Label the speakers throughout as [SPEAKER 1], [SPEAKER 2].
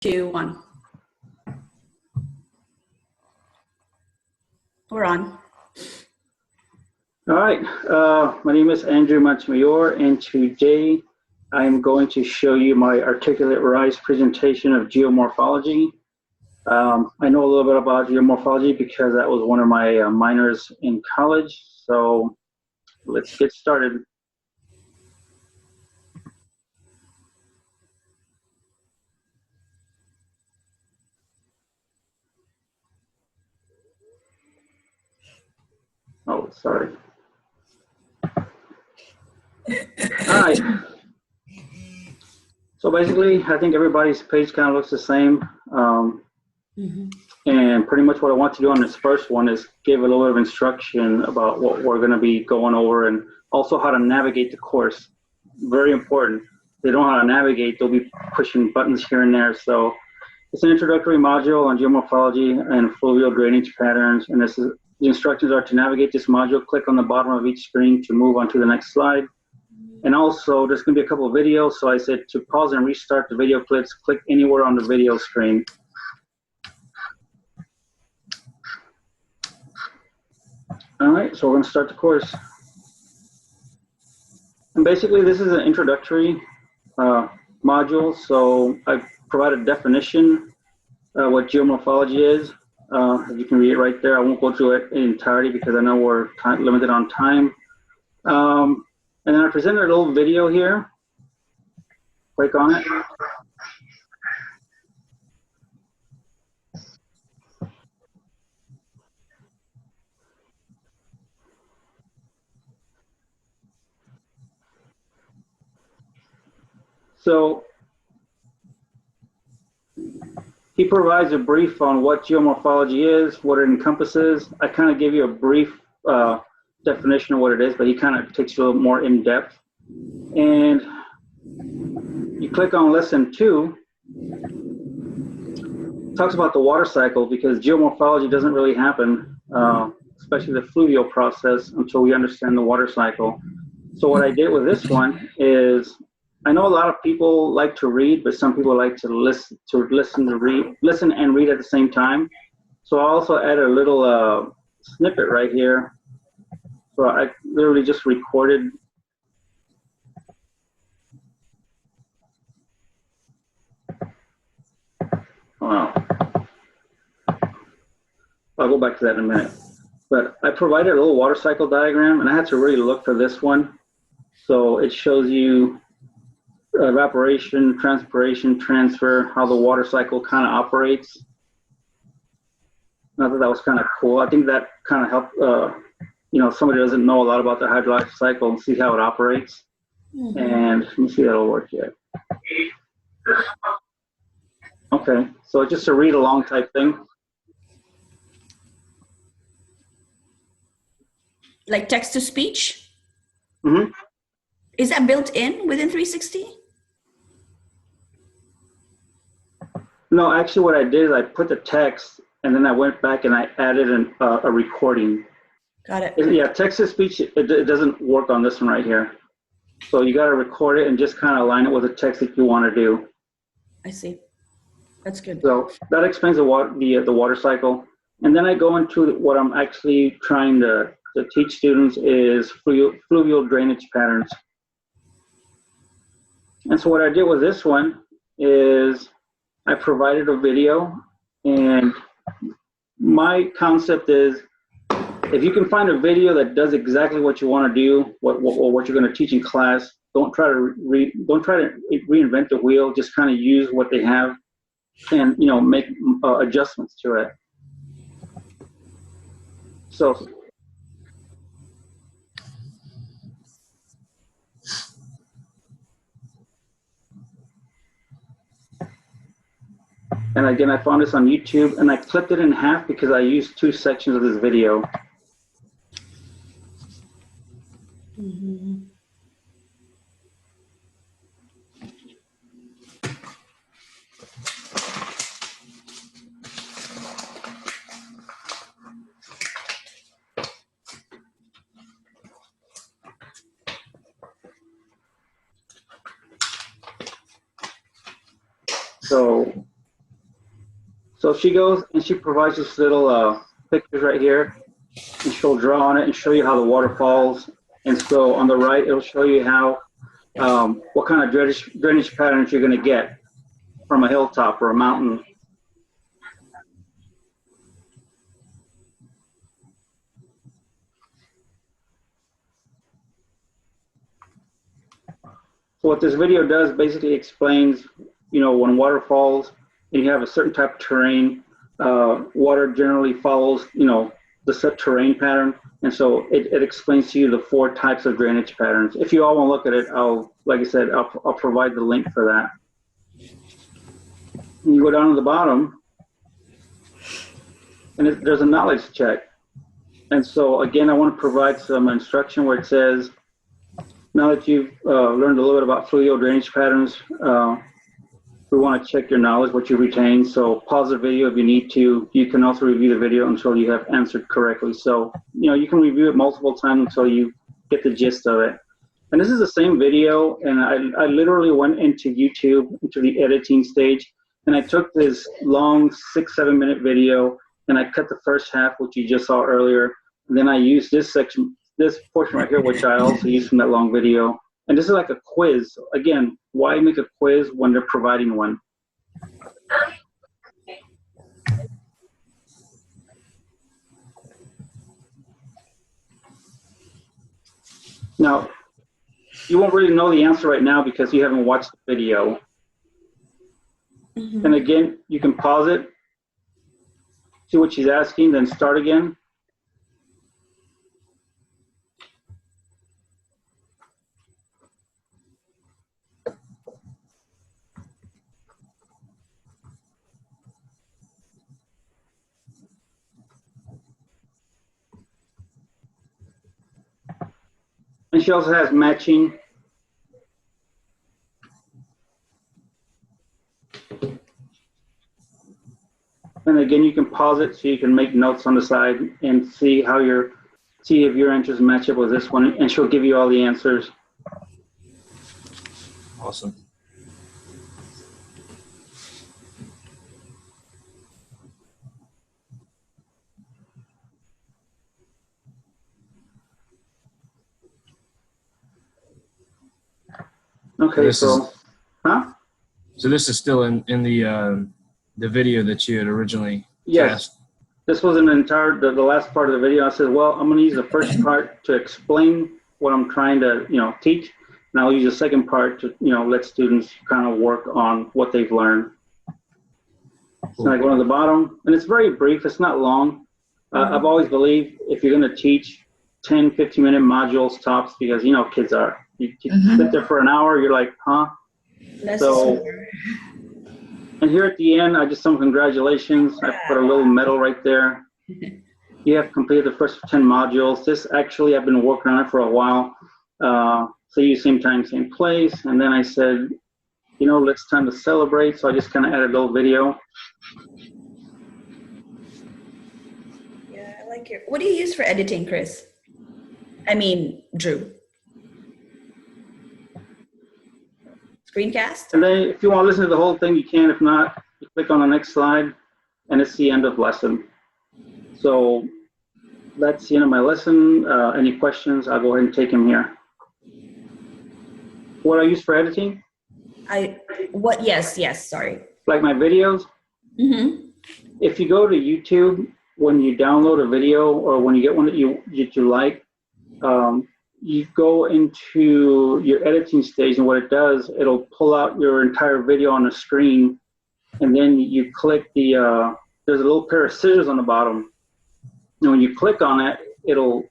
[SPEAKER 1] 2, 1. We're on.
[SPEAKER 2] All right, my name is Andrew Montemayor, and today I'm going to show you my articulate rise presentation of geomorphology. I know a little bit about geomorphology because that was one of my minors in college, so let's get started. Oh, sorry. All right. So basically, I think everybody's page kind of looks the same. And pretty much what I want to do on this first one is give a little bit of instruction about what we're going to be going over and also how to navigate the course. Very important. If they don't know how to navigate, they'll be pushing buttons here and there. So it's an introductory module on geomorphology and fluvial drainage patterns. And this is, the instructions are to navigate this module. Click on the bottom of each screen to move on to the next slide. And also, there's going to be a couple of videos. So I said to pause and restart the video clips, click anywhere on the video screen. All right, so we're going to start the course. And basically, this is an introductory module. So I provide a definition what geomorphology is. You can read it right there. I won't go through it in entirety because I know we're limited on time. And then I presented a little video here. Click on it. So he provides a brief on what geomorphology is, what it encompasses. I kind of give you a brief definition of what it is, but he kind of takes you a little more in depth. And you click on lesson 2. It talks about the water cycle because geomorphology doesn't really happen, especially the fluvial process, until we understand the water cycle. So what I did with this one is, I know a lot of people like to read, but some people like to listen and read at the same time. So I also added a little snippet right here. So I literally just recorded. Wow. I'll go back to that in a minute. But I provided a little water cycle diagram, and I had to really look for this one. So it shows you evaporation, transpiration, transfer, how the water cycle kind of operates. I thought that was kind of cool. I think that kind of helped, somebody doesn't know a lot about the hydrologic cycle and see how it operates. And let me see if that'll work yet. Okay, so just a read along type thing.
[SPEAKER 1] Like text to speech?
[SPEAKER 2] Mm-hmm.
[SPEAKER 1] Is that built in within 360?
[SPEAKER 2] No, actually what I did is I put the text and then I went back and I added a recording.
[SPEAKER 1] Got it.
[SPEAKER 2] Yeah, text to speech, it doesn't work on this one right here. So you got to record it and just kind of align it with the text that you want to do.
[SPEAKER 1] I see. That's good.
[SPEAKER 2] So that explains the water cycle. And then I go into what I'm actually trying to teach students is fluvial drainage patterns. And so what I did with this one is I provided a video, and my concept is if you can find a video that does exactly what you want to do, what you're going to teach in class, don't try to reinvent the wheel. Just kind of use what they have, and make adjustments to it. So. And again, I found this on YouTube, and I clipped it in half because I used 2 sections of this video. So So she goes and she provides this little pictures right here, and she'll draw on it and show you how the water falls. And so on the right, it'll show you how what kind of drainage patterns you're going to get from a hilltop or a mountain. So what this video does basically explains, you know, when water falls and you have a certain type of terrain, water generally follows, you know, the set terrain pattern. And so it explains to you the 4 types of drainage patterns. If you all want to look at it, like I said, I'll provide the link for that. And you go down to the bottom, and there's a knowledge check. And so again, I want to provide some instruction where it says, now that you've learned a little bit about fluvial drainage patterns, we want to check your knowledge, what you retain. So pause the video if you need to. You can also review the video until you have answered correctly. So, you know, you can review it multiple times until you get the gist of it. And this is the same video, and I literally went into YouTube, into the editing stage, and I took this long 6-7 minute video, and I cut the first half, which you just saw earlier, and then I used this section, this portion right here, which I also used from that long video. And this is like a quiz. Again, why make a quiz when they're providing one? Now, you won't really know the answer right now because you haven't watched the video. And again, you can pause it, see what she's asking, then start again. And she also has matching. And again, you can pause it so you can make notes on the side and see how see if your answers match up with this one, and she'll give you all the answers.
[SPEAKER 3] Awesome.
[SPEAKER 2] Okay, so
[SPEAKER 3] this is still in the video that you had originally cast?
[SPEAKER 2] This was an entire, the last part of the video. I said, well, I'm going to use the first part to explain what I'm trying to, you know, teach. And I'll use the second part to, you know, let students kind of work on what they've learned. Cool. So I go to the bottom, and it's very brief. It's not long. I've always believed if you're going to teach 10, 15-minute modules tops, because, you know, kids are. You sit there for an hour, you're like, huh? So, and here at the end, I just some congratulations. I put a little medal right there. You have completed the first 10 modules. This actually, I've been working on it for a while. See you same time, same place. And then I said, you know, it's time to celebrate. So I just kind of added a little video.
[SPEAKER 1] Yeah, I like it. What do you use for editing, Chris? I mean, Drew. Screencast?
[SPEAKER 2] And then if you want to listen to the whole thing, you can. If not, you click on the next slide, and it's the end of lesson. So that's the end of my lesson. Any questions, I'll go ahead and take them here. What I use for editing?
[SPEAKER 1] Yes, sorry.
[SPEAKER 2] Like my videos? If you go to YouTube, when you download a video or when you get one that you like, you go into your editing stage, and what it does, it'll pull out your entire video on the screen, and then you click the, there's a little pair of scissors on the bottom. And when you click on it, you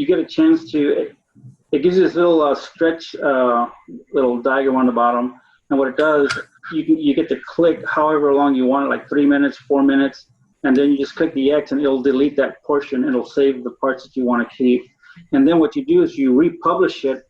[SPEAKER 2] get a chance to, it gives you this little stretch, little diagram on the bottom. And what it does, you get to click however long you want it, like 3 minutes, 4 minutes, and then you just click the X and it'll delete that portion. It'll save the parts that you want to keep. And then what you do is you republish it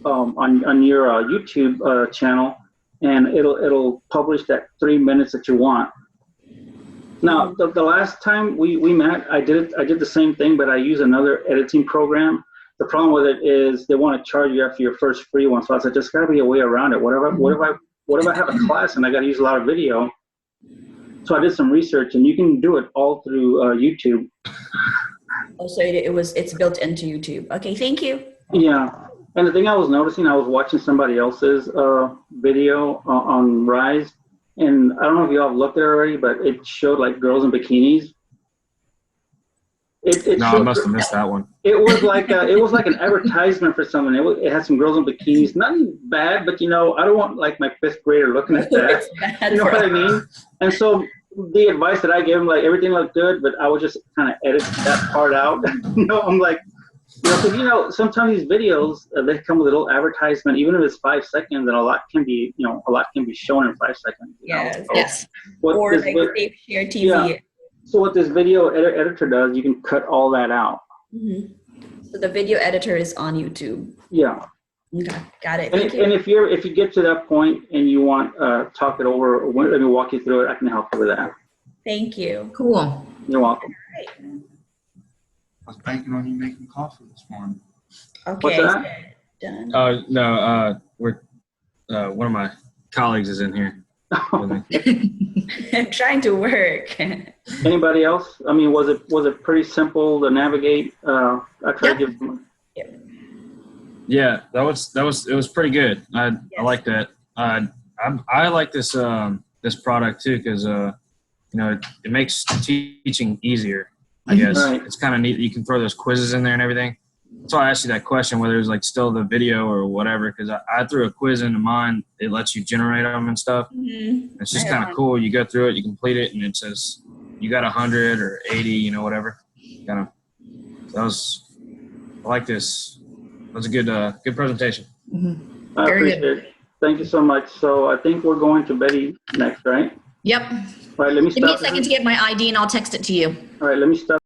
[SPEAKER 2] on your YouTube channel, and it'll publish that 3 minutes that you want. Now, the last time we met, I did the same thing, but I use another editing program. The problem with it is they want to charge you after your first free one. So I said, there's got to be a way around it. What if I have a class and I got to use a lot of video? So I did some research, and you can do it all through YouTube.
[SPEAKER 1] Oh, so it's built into YouTube. Okay, thank you.
[SPEAKER 2] Yeah. And the thing I was noticing, I was watching somebody else's video on Rise, and I don't know if y'all have looked at it already, but it showed like girls in bikinis.
[SPEAKER 3] No, I must have missed that one.
[SPEAKER 2] It was like an advertisement for someone. It had some girls in bikinis. Nothing bad, but I don't want like my fifth grader looking at that.
[SPEAKER 1] It's bad
[SPEAKER 2] You know
[SPEAKER 1] for
[SPEAKER 2] what I mean? And so the advice that I gave him, like everything looked good, but I would just kind of edit that part out. I'm like, because sometimes these videos they come with a little advertisement, even if it's 5 seconds, and a lot can be shown in 5 seconds.
[SPEAKER 1] Yes.
[SPEAKER 2] So
[SPEAKER 4] Yes.
[SPEAKER 1] Or like Safe Share TV.
[SPEAKER 2] Yeah. So what this video editor does, you can cut all that out.
[SPEAKER 1] Mm-hmm. So the video editor is on YouTube.
[SPEAKER 2] Yeah.
[SPEAKER 1] Okay, got it.
[SPEAKER 2] And,
[SPEAKER 1] Thank you.
[SPEAKER 2] and if you get to that point and you want talk it over, or let me walk you through it, I can help you with that.
[SPEAKER 1] Thank you.
[SPEAKER 4] Cool.
[SPEAKER 2] You're welcome.
[SPEAKER 5] I was banking on you making coffee this morning.
[SPEAKER 1] Okay.
[SPEAKER 2] What's that?
[SPEAKER 1] Done.
[SPEAKER 3] No, we're one of my colleagues is in here with me.
[SPEAKER 1] I'm trying to work.
[SPEAKER 2] Anybody else? I mean, was it pretty simple to navigate? I tried to give them.
[SPEAKER 3] Yeah, it was pretty good. I like that. I like this this product too because it makes teaching easier. I guess
[SPEAKER 2] Right.
[SPEAKER 3] it's kind of neat that you can throw those quizzes in there and everything. So I asked you that question whether it was like still the video or whatever because I threw a quiz into mine. It lets you generate them and stuff.
[SPEAKER 1] Mm-hmm.
[SPEAKER 3] It's just kind of cool. You go through it, you complete it, and it says you got 100 or 80, whatever. Kind of. I like this. That was a good presentation.
[SPEAKER 4] Mm-hmm.
[SPEAKER 2] I
[SPEAKER 4] Very
[SPEAKER 2] appreciate it. Thank you so much. So I think we're going to Betty next, right?
[SPEAKER 4] Yep.
[SPEAKER 2] All right, let me
[SPEAKER 4] Give me a
[SPEAKER 2] stop.
[SPEAKER 4] second to get my ID and I'll text it to you.
[SPEAKER 2] All right, let me stop.